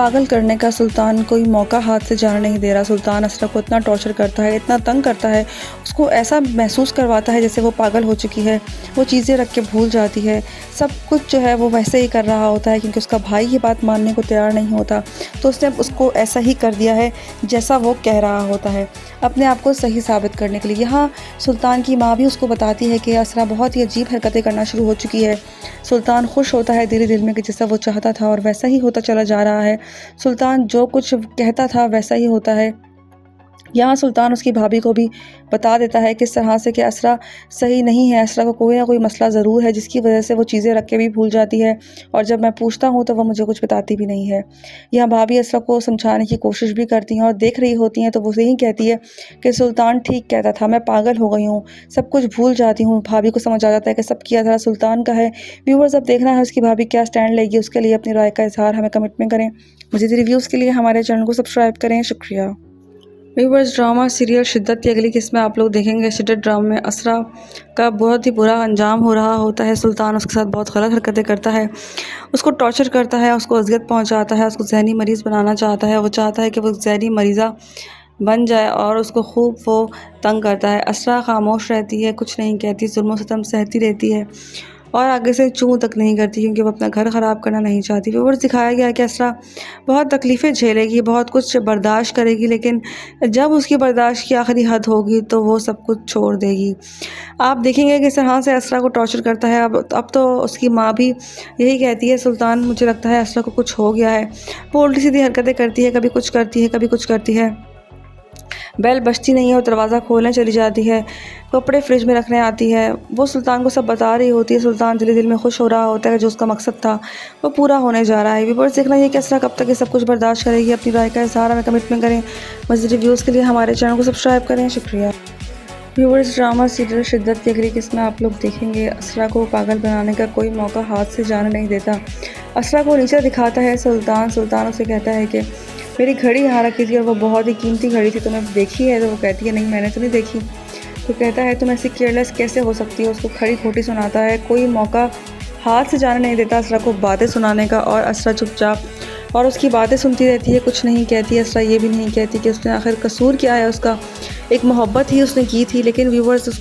पागल करने का सुल्तान कोई मौका हाथ से जाने नहीं दे रहा। सुल्तान असरा को इतना टॉर्चर करता है, इतना तंग करता है, उसको ऐसा महसूस करवाता है जैसे वो पागल हो चुकी है। वो चीज़ें रख के भूल जाती है, सब कुछ जो है वो वैसे ही कर रहा होता है, क्योंकि उसका भाई ये बात मानने को तैयार नहीं होता। तो उसने उसको ऐसा ही कर दिया है जैसा वो कह रहा होता है, अपने आप को सही साबित करने के लिए। यहाँ सुल्तान की माँ भी उसको बताती है कि असरा बहुत ही अजीब हरकतें करना शुरू हो चुकी है। सुल्तान खुश होता है दिल दिल में कि जैसा वो चाहता था और वैसा ही होता चला जा रहा है। सुल्तान जो कुछ कहता था वैसा ही होता है। यहाँ सुल्तान उसकी भाभी को भी बता देता है किस तरह से कि असरा सही नहीं है, असरा को कोई ना कोई मसला ज़रूर है जिसकी वजह से वो चीज़ें रख के भी भूल जाती है, और जब मैं पूछता हूँ तो वो मुझे कुछ बताती भी नहीं है। यहाँ भाभी असरा को समझाने की कोशिश भी करती हैं और देख रही होती हैं तो वो यही कहती है कि सुल्तान ठीक कहता था, मैं पागल हो गई हूँ, सब कुछ भूल जाती हूँ। भाभी को समझ आ जाता है कि सब किया था सुल्तान का है। व्यूवर्स, अब देखना है उसकी भाभी क्या स्टैंड लेगी, उसके लिए अपनी राय का इजहार हमें कमेंट में करें। मज़ीद रिव्यूज़ के लिए हमारे चैनल को सब्सक्राइब करें। शुक्रिया। व्यूवर्स, ड्रामा सीरियल शिद्दत की अगली किस्त में आप लोग देखेंगे। शिद्दत ड्रामा में असरा का बहुत ही बुरा अंजाम हो रहा होता है। सुल्तान उसके साथ बहुत गलत हरकतें करता है, उसको टॉर्चर करता है, उसको अज़ियत पहुंचाता है, उसको जहनी मरीज़ बनाना चाहता है। वो चाहता है कि वो जहनी मरीज़ा बन जाए और उसको खूब वो तंग करता है। असरा खामोश रहती है, कुछ नहीं कहती, जुल्म सितम सहती रहती है और आगे से चूँ तक नहीं करती, क्योंकि वो अपना घर ख़राब करना नहीं चाहती। व्यूअर्स, दिखाया गया है कि असरा बहुत तकलीफ़ें झेलेगी, बहुत कुछ बर्दाश्त करेगी, लेकिन जब उसकी बर्दाश्त की आखिरी हद होगी तो वो सब कुछ छोड़ देगी। आप देखेंगे कि इस तरह से असरा को टॉर्चर करता है। अब तो उसकी माँ भी यही कहती है, सुल्तान मुझे लगता है असरा को कुछ हो गया है। वो उल्टी सीधी हरकतें करती है, कभी कुछ करती है, कभी कुछ करती है। बेल बजती नहीं है और दरवाज़ा खोलने चली जाती है, कपड़े फ्रिज में रखने आती है। वो सुल्तान को सब बता रही होती है। सुल्तान दिल दिल में खुश हो रहा होता है कि जो उसका मकसद था वो पूरा होने जा रहा है। व्यूअर्स, देखना ये कि असरा कब तक ये सब कुछ बर्दाश्त करेगी। अपनी राय का इज़हार हमें कमेंट में करें। मज़ीद रिव्यूज़ के लिए हमारे चैनल को सब्सक्राइब करें। शुक्रिया। व्यूअर्स, ड्रामा सीरियल शिद्दत की अगली किस्त में आप लोग देखेंगे। असरा को पागल बनाने का कोई मौका हाथ से जाने नहीं देता। असरा को नीचा दिखाता है सुल्तान। सुल्तान उसे कहता है कि मेरी घड़ी यहाँ रखी थी और वो बहुत ही कीमती घड़ी थी, तुमने देखी है? तो वो कहती है नहीं, मैंने तो नहीं देखी। तो कहता है तुम ऐसी केयरलेस कैसे हो सकती हो। उसको खड़ी खोटी सुनाता है, कोई मौका हाथ से जाने नहीं देता असरा को बातें सुनाने का। और असरा चुपचाप और उसकी बातें सुनती रहती है, कुछ नहीं कहती। असरा ये भी नहीं कहती कि उसने आखिर कसूर क्या है उसका। एक मोहब्बत ही उसने की थी, लेकिन व्यूवर्स